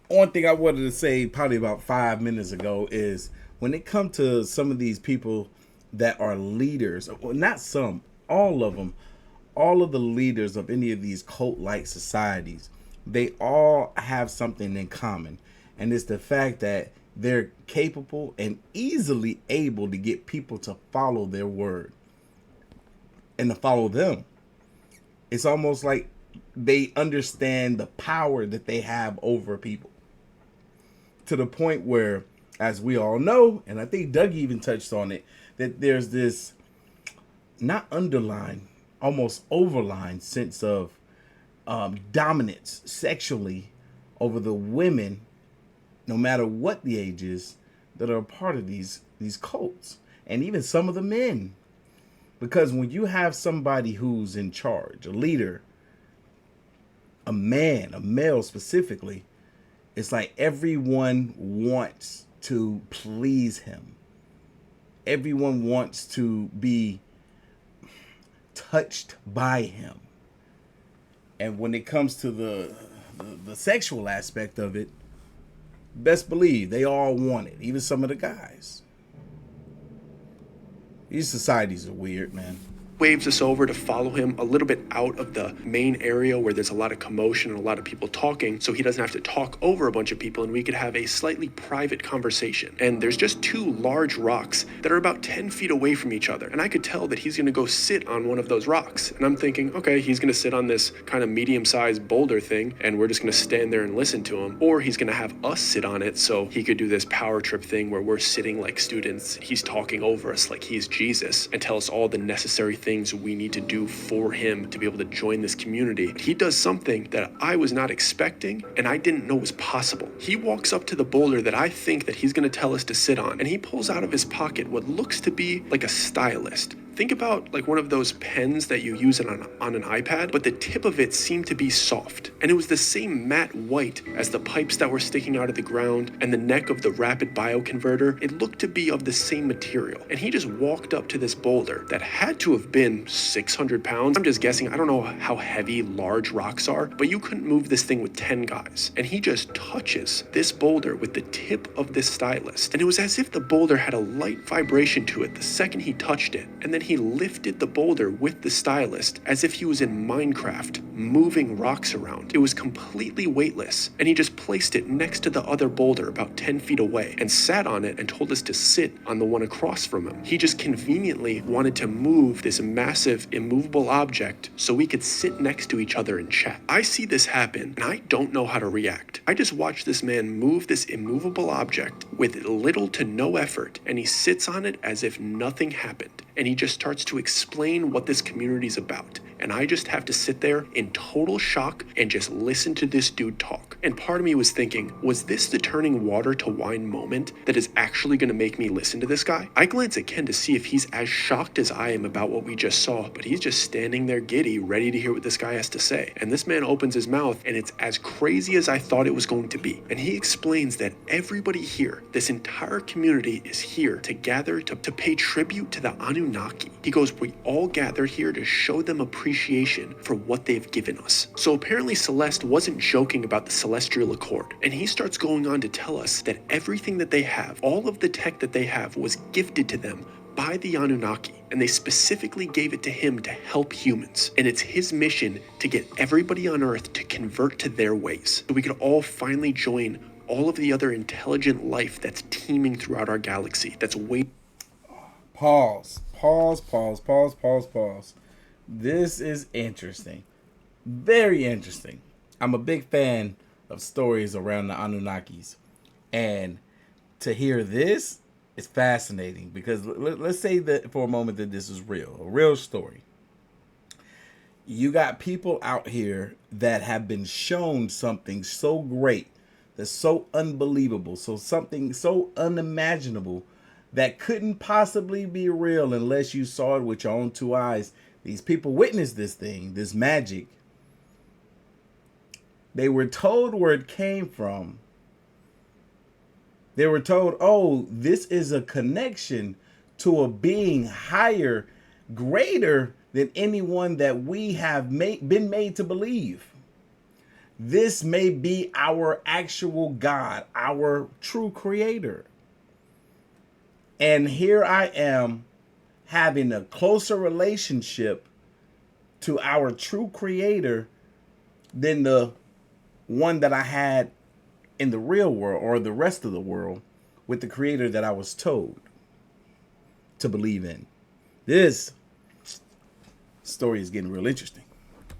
One thing I wanted to say probably about 5 minutes ago is when it comes to some of these people that are leaders, well, not some, all of them, all of the leaders of any of these cult-like societies, they all have something in common. And it's the fact that they're capable and easily able to get people to follow their word and to follow them. It's almost like they understand the power that they have over people, to the point where, as we all know, and I think Doug even touched on it, that there's this not underlying, almost overlying sense of dominance sexually over the women, no matter what the age is, that are a part of these cults, and even some of the men. Because when you have somebody who's in charge, a leader, a man, a male specifically, it's like everyone wants to please him. Everyone wants to be touched by him. And when it comes to the sexual aspect of it, best believe they all want it, even some of the guys. These societies are weird, man. waves us over to follow him a little bit out of the main area where there's a lot of commotion and a lot of people talking, so he doesn't have to talk over a bunch of people and we could have a slightly private conversation. And there's just two large rocks that are about 10 feet away from each other, and I could tell that he's gonna go sit on one of those rocks. And I'm thinking, okay, he's gonna sit on this kind of medium-sized boulder thing and we're just gonna stand there and listen to him, or he's gonna have us sit on it so he could do this power trip thing where we're sitting like students, he's talking over us like he's Jesus and tell us all the necessary things we need to do for him to be able to join this community. He does something that I was not expecting and I didn't know was possible. He walks up to the boulder that I think that he's going to tell us to sit on, and he pulls out of his pocket what looks to be like a stylist. Think about like one of those pens that you use on an iPad, but the tip of it seemed to be soft. And it was the same matte white as the pipes that were sticking out of the ground and the neck of the rapid bioconverter. It looked to be of the same material. And he just walked up to this boulder that had to have been 600 pounds. I'm just guessing, I don't know how heavy large rocks are, but you couldn't move this thing with 10 guys. And he just touches this boulder with the tip of this stylist. And it was as if the boulder had a light vibration to it the second he touched it. And then he lifted the boulder with the stylist as if he was in Minecraft, moving rocks around. It was completely weightless, and he just placed it next to the other boulder about 10 feet away and sat on it and told us to sit on the one across from him. He just conveniently wanted to move this massive, immovable object so we could sit next to each other and chat. I see this happen, and I don't know how to react. I just watched this man move this immovable object with little to no effort, and he sits on it as if nothing happened. And he just starts to explain what this community is about. And I just have to sit there in total shock and just listen to this dude talk. And part of me was thinking, was this the turning water to wine moment that is actually going to make me listen to this guy? I glance at Ken to see if he's as shocked as I am about what we just saw, but he's just standing there giddy, ready to hear what this guy has to say. And this man opens his mouth, and it's as crazy as I thought it was going to be. And he explains that everybody here, this entire community, is here to gather to pay tribute to the Anunnaki. He goes, we all gathered here to show them appreciation for what they've given us. So apparently Celeste wasn't joking about the Celestial Accord, and he starts going on to tell us that everything that they have, all of the tech that they have, was gifted to them by the Anunnaki, and they specifically gave it to him to help humans. And it's his mission to get everybody on Earth to convert to their ways, so we could all finally join all of the other intelligent life that's teeming throughout our galaxy, that's way... Pause. This is interesting. Very interesting. I'm a big fan of stories around the Anunnakis. And to hear this is fascinating because let's say that for a moment that this is real, a real story. You got people out here that have been shown something so great, that's so unbelievable, so something so unimaginable that couldn't possibly be real unless you saw it with your own two eyes. These people witnessed this thing, this magic. They were told where it came from. They were told, oh, this is a connection to a being higher, greater than anyone that we have been made to believe. This may be our actual God, our true creator. And here I am having a closer relationship to our true creator than the one that I had in the real world or the rest of the world with the creator that I was told to believe in. This story is getting real interesting.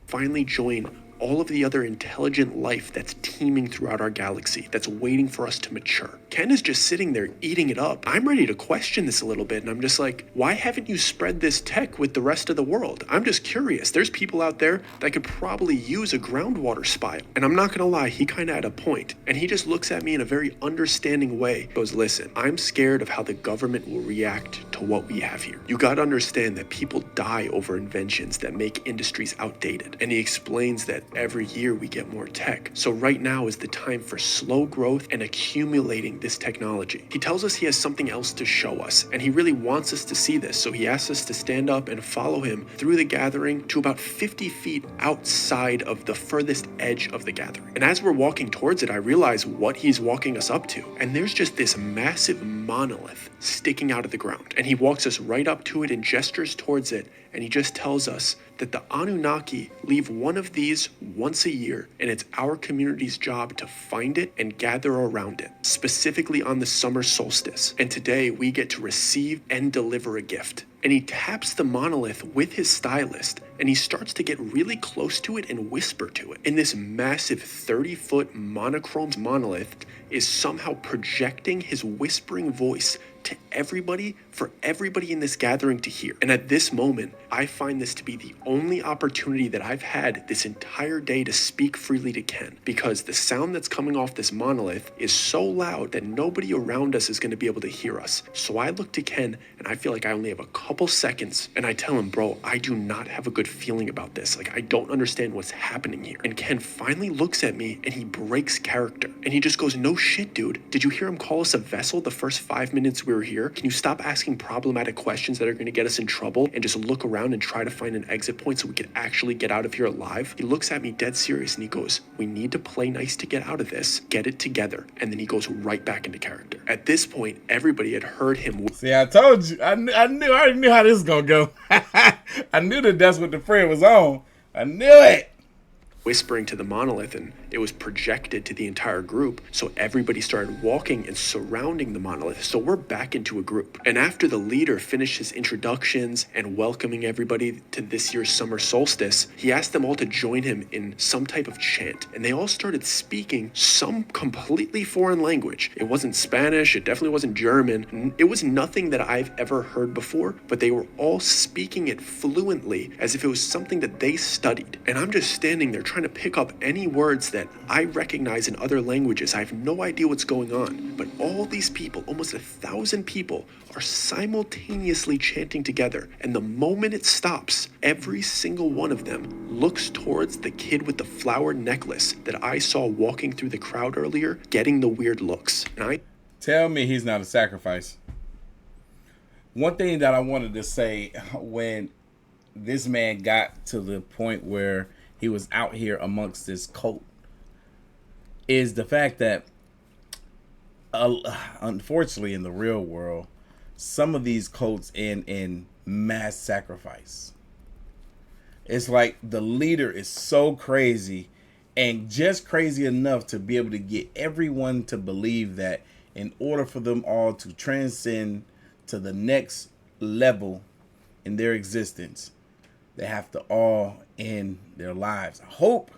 Finally join all of the other intelligent life that's teeming throughout our galaxy, that's waiting for us to mature. Ken is just sitting there eating it up. I'm ready to question this a little bit, and I'm just like, why haven't you spread this tech with the rest of the world? I'm just curious. There's people out there that could probably use a groundwater spile. And I'm not gonna lie, he kind of had a point. And he just looks at me in a very understanding way. He goes, listen, I'm scared of how the government will react to what we have here. You gotta understand that people die over inventions that make industries outdated. And he explains that every year we get more tech. So right now is the time for slow growth and accumulating this technology. He tells us he has something else to show us, and he really wants us to see this. So he asks us to stand up and follow him through the gathering to about 50 feet outside of the furthest edge of the gathering. And as we're walking towards it, I realize what he's walking us up to. And there's just this massive monolith sticking out of the ground. And he walks us right up to it and gestures towards it. And he just tells us that the Anunnaki leave one of these once a year, and it's our community's job to find it and gather around it, specifically on the summer solstice. And today we get to receive and deliver a gift. And he taps the monolith with his stylist, and he starts to get really close to it and whisper to it. And this massive 30-foot monochrome monolith is somehow projecting his whispering voice to everybody, for everybody in this gathering to hear. And at this moment, I find this to be the only opportunity that I've had this entire day to speak freely to Ken, because the sound that's coming off this monolith is so loud that nobody around us is going to be able to hear us. So I look to Ken, and I feel like I only have a couple seconds, and I tell him, bro, I do not have a good feeling about this. Like, I don't understand what's happening here. And Ken finally looks at me, and he breaks character. And he just goes, no shit, dude. Did you hear him call us a vessel the first 5 minutes we were here? Can you stop asking problematic questions that are going to get us in trouble and just look around and try to find an exit point so we can actually get out of here alive? He looks at me dead serious and he goes, we need to play nice to get out of this. Get it together. And then he goes right back into character. At this point, everybody had heard him. See, I told you. I already knew how this was going to go. I knew that that's what the friend was on. I knew it. Whispering to the monolith, and it was projected to the entire group, so everybody started walking and surrounding the monolith. So we're back into a group. And after the leader finished his introductions and welcoming everybody to this year's summer solstice, he asked them all to join him in some type of chant, and they all started speaking some completely foreign language. It wasn't Spanish, it definitely wasn't German, it was nothing that I've ever heard before, but they were all speaking it fluently as if it was something that they studied. And I'm just standing there trying to pick up any words that I recognize in other languages. I have no idea what's going on, but all these people, almost 1,000 people, are simultaneously chanting together. And the moment it stops, every single one of them looks towards the kid with the flowered necklace that I saw walking through the crowd earlier, getting the weird looks. And Tell me he's not a sacrifice. One thing that I wanted to say when this man got to the point where he was out here amongst this cult is the fact that unfortunately in the real world, some of these cults end in mass sacrifice. It's like the leader is so crazy and just crazy enough to be able to get everyone to believe that in order for them all to transcend to the next level in their existence, they have to all end their lives. I hope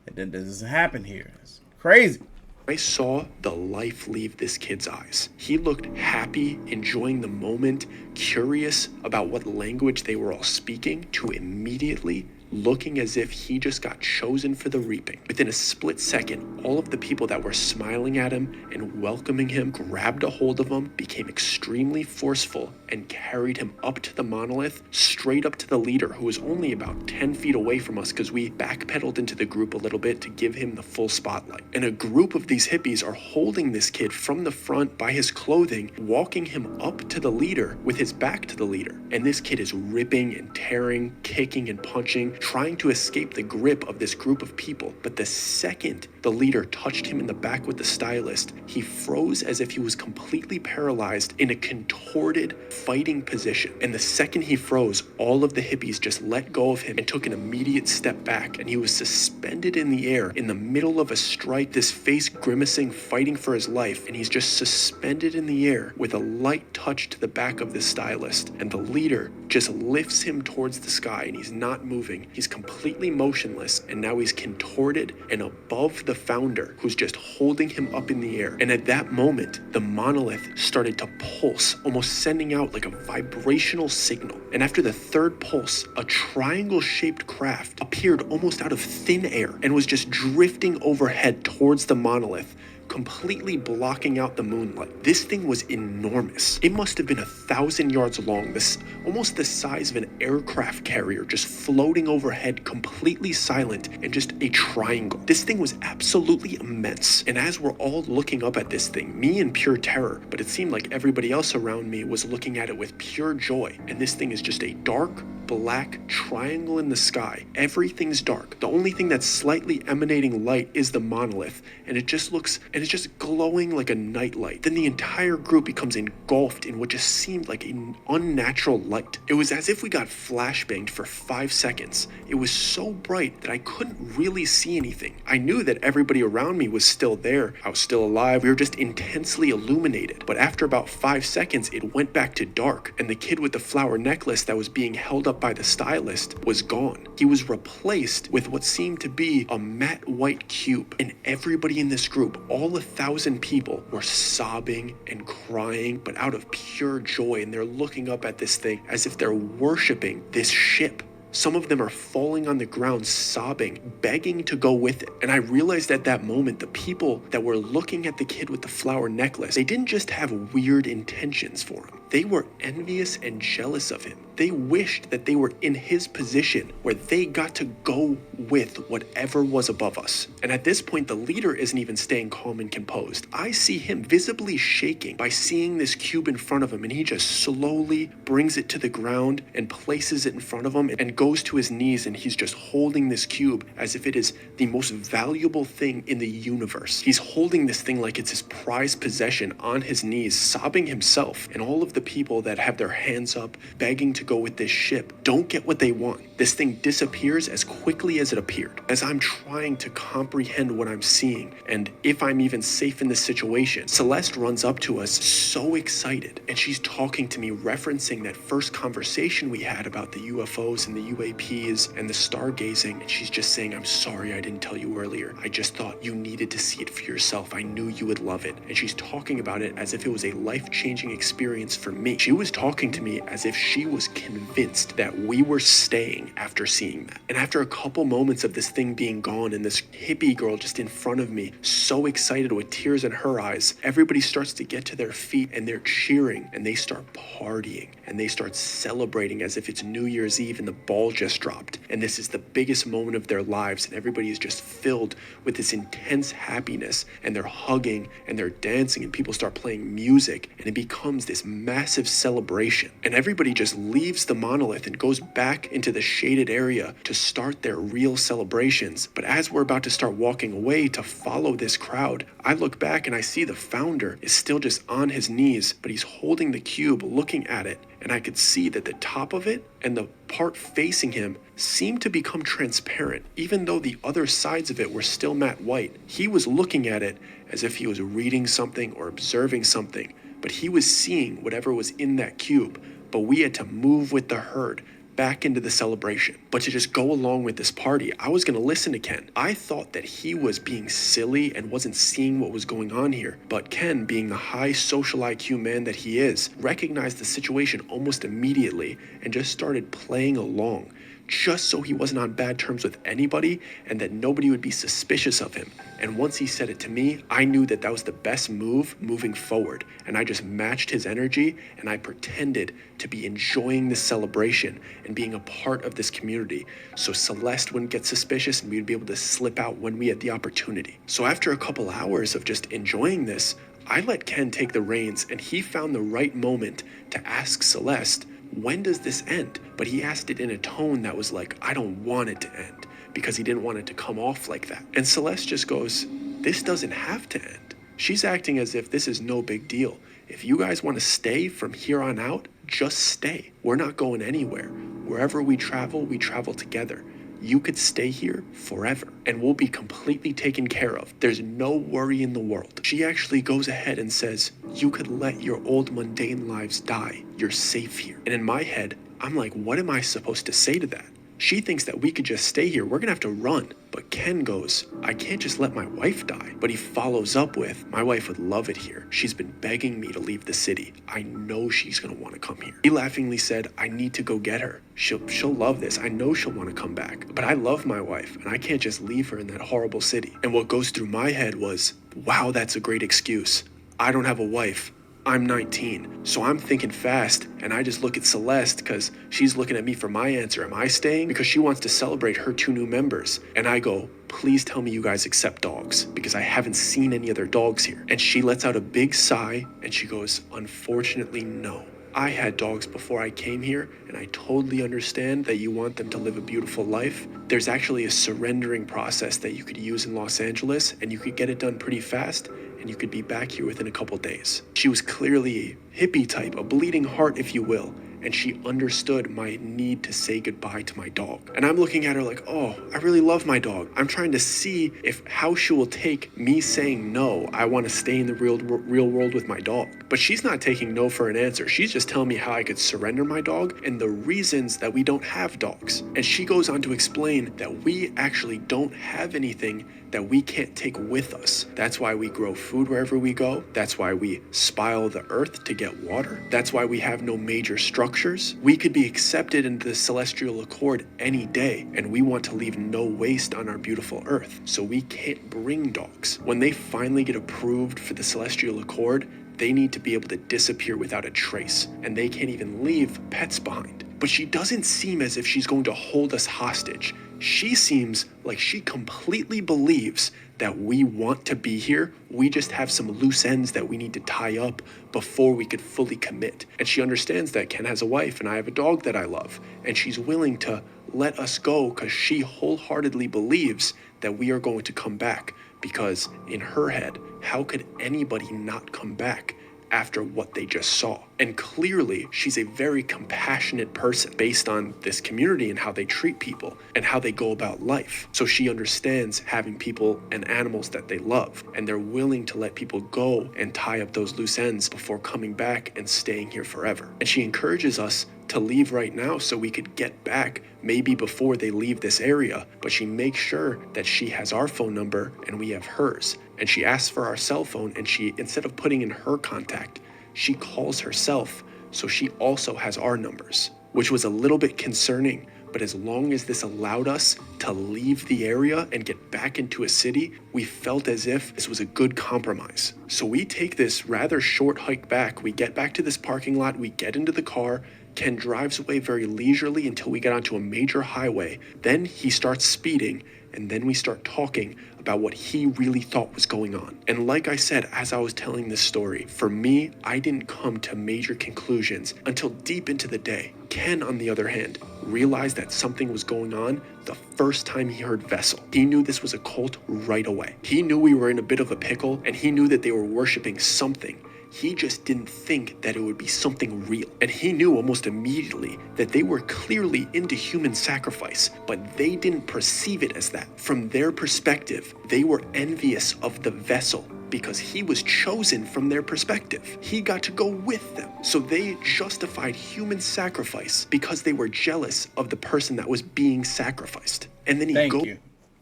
that doesn't happen here. It's crazy. I saw the life leave this kid's eyes. He looked happy, enjoying the moment, curious about what language they were all speaking, to immediately looking as if he just got chosen for the reaping. Within a split second, all of the people that were smiling at him and welcoming him grabbed a hold of him, became extremely forceful, and carried him up to the monolith, straight up to the leader, who was only about 10 feet away from us because we backpedaled into the group a little bit to give him the full spotlight. And a group of these hippies are holding this kid from the front by his clothing, walking him up to the leader with his back to the leader. And this kid is ripping and tearing, kicking and punching, trying to escape the grip of this group of people. But the second the leader touched him in the back with the stylist, he froze as if he was completely paralyzed in a contorted fighting position. And the second he froze, all of the hippies just let go of him and took an immediate step back, and he was suspended in the air in the middle of a strike, this face grimacing, fighting for his life, and he's just suspended in the air with a light touch to the back of the stylist. And the leader just lifts him towards the sky, and he's not moving. He's completely motionless, and now he's contorted and above the founder, who's just holding him up in the air. And at that moment, the monolith started to pulse, almost sending out like a vibrational signal. And after the third pulse, a triangle-shaped craft appeared almost out of thin air and was just drifting overhead towards the monolith, completely blocking out the moonlight. This thing was enormous. It must have been 1,000 yards long, this almost the size of an aircraft carrier, just floating overhead, completely silent, and just a triangle. This thing was absolutely immense. And as we're all looking up at this thing, me in pure terror, but it seemed like everybody else around me was looking at it with pure joy. And this thing is just a dark, black triangle in the sky. Everything's dark. The only thing that's slightly emanating light is the monolith, and it just looks, and it's just glowing like a nightlight. Then the entire group becomes engulfed in what just seemed like an unnatural light. It was as if we got flashbanged for 5 seconds. It was so bright that I couldn't really see anything. I knew that everybody around me was still there. I was still alive. We were just intensely illuminated. But after about 5 seconds, it went back to dark, and the kid with the flower necklace that was being held up by the stylist was gone. He was replaced with what seemed to be a matte white cube, and everybody in this group, all 1,000 people, were sobbing and crying, but out of pure joy, and they're looking up at this thing as if they're worshiping this ship. Some of them are falling on the ground, sobbing, begging to go with it. And I realized at that moment, the people that were looking at the kid with the flower necklace, they didn't just have weird intentions for him. They were envious and jealous of him. They wished that they were in his position where they got to go with whatever was above us. And at this point, the leader isn't even staying calm and composed. I see him visibly shaking by seeing this cube in front of him, and he just slowly brings it to the ground and places it in front of him and goes to his knees, and he's just holding this cube as if it is the most valuable thing in the universe. He's holding this thing like it's his prized possession on his knees, sobbing himself, and all of the people that have their hands up begging to go with this ship don't get what they want. This thing disappears as quickly as it appeared. As I'm trying to comprehend what I'm seeing and if I'm even safe in this situation, Celeste runs up to us so excited, and she's talking to me, referencing that first conversation we had about the UFOs and the UAPs and the stargazing, and she's just saying, "I'm sorry I didn't tell you earlier. I just thought you needed to see it for yourself. I knew you would love it." And she's talking about it as if it was a life-changing experience for me. She was talking to me as if she was convinced that we were staying after seeing that. And after a couple moments of this thing being gone and this hippie girl just in front of me, so excited with tears in her eyes, everybody starts to get to their feet and they're cheering and they start partying and they start celebrating as if it's New Year's Eve and the ball just dropped. And this is the biggest moment of their lives, and everybody is just filled with this intense happiness, and they're hugging and they're dancing, and people start playing music, and it becomes this massive celebration. And everybody just leaves the monolith and goes back into the shaded area to start their real celebrations. But as we're about to start walking away to follow this crowd, I look back and I see the founder is still just on his knees, but he's holding the cube, looking at it, and I could see that the top of it and the part facing him seemed to become transparent, even though the other sides of it were still matte white. He was looking at it as if he was reading something or observing something, but he was seeing whatever was in that cube. But we had to move with the herd back into the celebration. But to just go along with this party, I was going to listen to Ken. I thought that he was being silly and wasn't seeing what was going on here. But Ken, being the high social IQ man that he is, recognized the situation almost immediately and just started playing along, just so he wasn't on bad terms with anybody and that nobody would be suspicious of him. And once he said it to me, I knew that that was the best move moving forward. And I just matched his energy and I pretended to be enjoying this celebration and being a part of this community so Celeste wouldn't get suspicious and we'd be able to slip out when we had the opportunity. So after a couple hours of just enjoying this, I let Ken take the reins and he found the right moment to ask Celeste, when does this end? But he asked it in a tone that was like, I don't want it to end, because he didn't want it to come off like that. And Celeste just goes, this doesn't have to end. She's acting as if this is no big deal. If you guys want to stay from here on out, just stay. We're not going anywhere. Wherever we travel together. You could stay here forever and we'll be completely taken care of. There's no worry in the world. She actually goes ahead and says, you could let your old mundane lives die. You're safe here. And in my head, I'm like, what am I supposed to say to that? She thinks that we could just stay here. We're gonna have to run. But Ken goes, I can't just let my wife die. But he follows up with, my wife would love it here. She's been begging me to leave the city. I know she's gonna wanna come here. He laughingly said, I need to go get her. She'll love this. I know she'll wanna come back. But I love my wife and I can't just leave her in that horrible city. And what goes through my head was, wow, that's a great excuse. I don't have a wife. I'm 19, so I'm thinking fast, and I just look at Celeste because she's looking at me for my answer. Am I staying? Because she wants to celebrate her 2 new members. And I go, please tell me you guys accept dogs, because I haven't seen any other dogs here. And she lets out a big sigh, and she goes, unfortunately, no. I had dogs before I came here, and I totally understand that you want them to live a beautiful life. There's actually a surrendering process that you could use in Los Angeles, and you could get it done pretty fast, and you could be back here within a couple days. She was clearly a hippie type, a bleeding heart, if you will, and she understood my need to say goodbye to my dog. And I'm looking at her like, oh, I really love my dog. I'm trying to see how she will take me saying no, I want to stay in the real world with my dog. But she's not taking no for an answer. She's just telling me how I could surrender my dog and the reasons that we don't have dogs. And she goes on to explain that we actually don't have anything that we can't take with us. That's why we grow food wherever we go. That's why we spile the earth to get water. That's why we have no major structures. We could be accepted into the Celestial Accord any day, and we want to leave no waste on our beautiful earth. So we can't bring dogs. When they finally get approved for the Celestial Accord, they need to be able to disappear without a trace, and they can't even leave pets behind. But she doesn't seem as if she's going to hold us hostage. She seems like she completely believes that we want to be here. We just have some loose ends that we need to tie up before we could fully commit. And she understands that Ken has a wife and I have a dog that I love. And she's willing to let us go because she wholeheartedly believes that we are going to come back. Because in her head, how could anybody not come back after what they just saw? And clearly, she's a very compassionate person based on this community and how they treat people and how they go about life. So she understands having people and animals that they love, and they're willing to let people go and tie up those loose ends before coming back and staying here forever. And she encourages us to leave right now so we could get back maybe before they leave this area, but she makes sure that she has our phone number and we have hers. And she asks for our cell phone, and she, instead of putting in her contact, she calls herself, so she also has our numbers, which was a little bit concerning. But as long as this allowed us to leave the area and get back into a city, we felt as if this was a good compromise. So we take this rather short hike back. We get back to this parking lot, we get into the car. Ken drives away very leisurely until we get onto a major highway. Then he starts speeding, and then we start talking about what he really thought was going on. And like I said, as I was telling this story, for me, I didn't come to major conclusions until deep into the day. Ken, on the other hand, realized that something was going on the first time he heard Vessel. He knew this was a cult right away. He knew we were in a bit of a pickle, and he knew that they were worshiping something. He just didn't think that it would be something real. And he knew almost immediately that they were clearly into human sacrifice, but they didn't perceive it as that. From their perspective, they were envious of the vessel because he was chosen from their perspective. He got to go with them. So they justified human sacrifice because they were jealous of the person that was being sacrificed. And then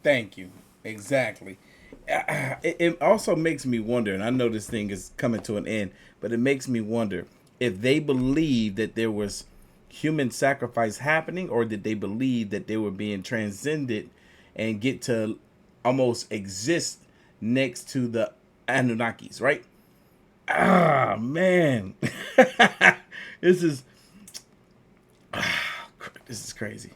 Thank you. Exactly. It also makes me wonder, and I know this thing is coming to an end, but it makes me wonder if they believe that there was human sacrifice happening, or did they believe that they were being transcended and get to almost exist next to the Anunnakis, right? Ah, man. This is crazy.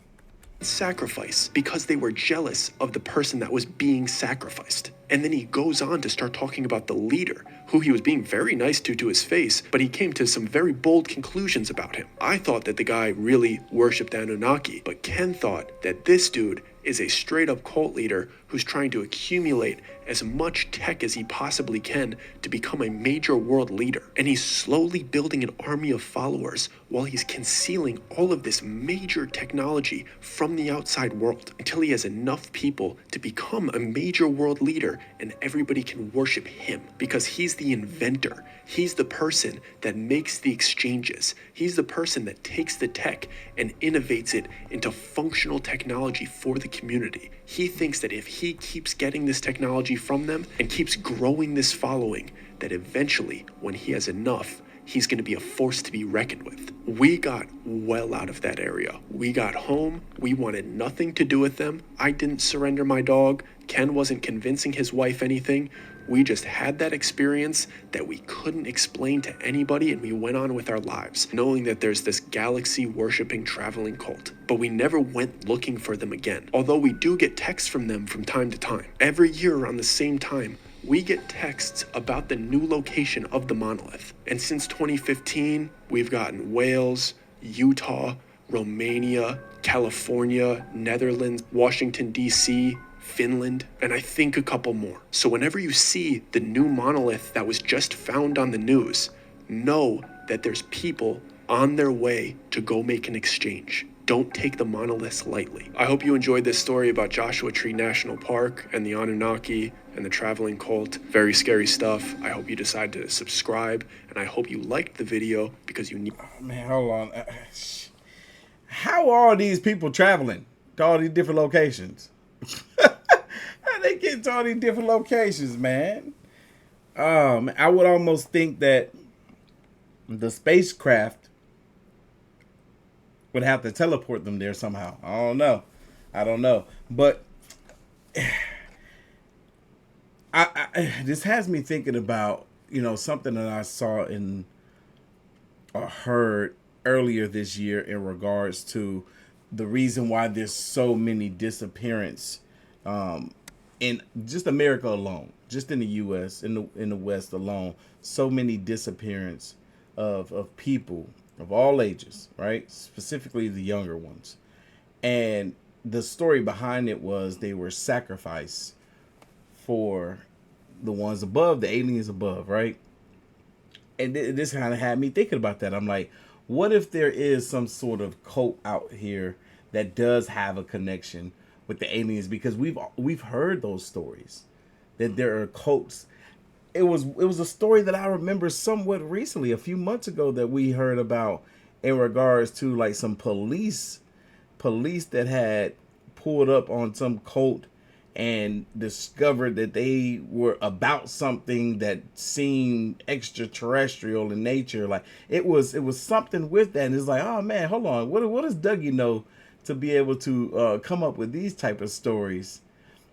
Sacrifice because they were jealous of the person that was being sacrificed. And then he goes on to start talking about the leader, who he was being very nice to his face, but he came to some very bold conclusions about him. I thought that the guy really worshipped Anunnaki, but Ken thought that this dude is a straight up cult leader who's trying to accumulate as much tech as he possibly can to become a major world leader. And he's slowly building an army of followers while he's concealing all of this major technology from the outside world until he has enough people to become a major world leader and everybody can worship him because he's the inventor. He's the person that makes the exchanges. He's the person that takes the tech and innovates it into functional technology for the community. He thinks that if he keeps getting this technology from them and keeps growing this following, that eventually, when he has enough, he's going to be a force to be reckoned with. We got well out of that area. We got home. We wanted nothing to do with them. I didn't surrender my dog. Ken wasn't convincing his wife anything. We just had that experience that we couldn't explain to anybody, and we went on with our lives, knowing that there's this galaxy-worshipping traveling cult. But we never went looking for them again, although we do get texts from them from time to time. Every year around the same time, we get texts about the new location of the monolith. And since 2015, we've gotten Wales, Utah, Romania, California, Netherlands, Washington, D.C., Finland, and I think a couple more. So whenever you see the new monolith that was just found on the news, know that there's people on their way to go make an exchange. Don't take the monoliths lightly. I hope you enjoyed this story about Joshua Tree National Park and the Anunnaki and the traveling cult. Very scary stuff. I hope you decide to subscribe, and I hope you liked the video because you need... Oh, man, hold on. How are these people traveling to all these different locations? How they get to all these different locations, man? I would almost think that the spacecraft would have to teleport them there somehow. I don't know. But this has me thinking about, something that I saw or heard earlier this year in regards to the reason why there's so many disappearances in just America alone, just in the U.S., in the West alone, so many disappearances of people of all ages, right? Specifically the younger ones. And the story behind it was they were sacrificed for the ones above, the aliens above, right? And this kind of had me thinking about that. I'm like, what if there is some sort of cult out here that does have a connection with the aliens? Because we've heard those stories that there are cults. It was a story that I remember somewhat recently, a few months ago, that we heard about in regards to like some police that had pulled up on some cult and discovered that they were about something that seemed extraterrestrial in nature. Like it was something with that. And it's like, oh man, hold on. What does Dougie know to be able to come up with these type of stories?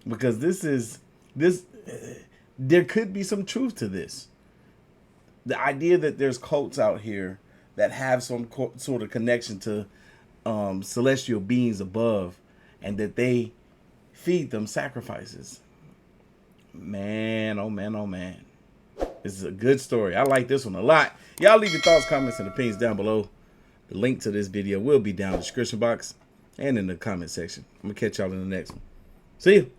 Because there could be some truth to this. The idea that there's cults out here that have some sort of connection to celestial beings above, and that they feed them sacrifices. Man, oh man, oh man. This is a good story. I like this one a lot. Y'all leave your thoughts, comments, and opinions down below. The link to this video will be down in the description box and in the comment section. I'm going to catch y'all in the next one. See you.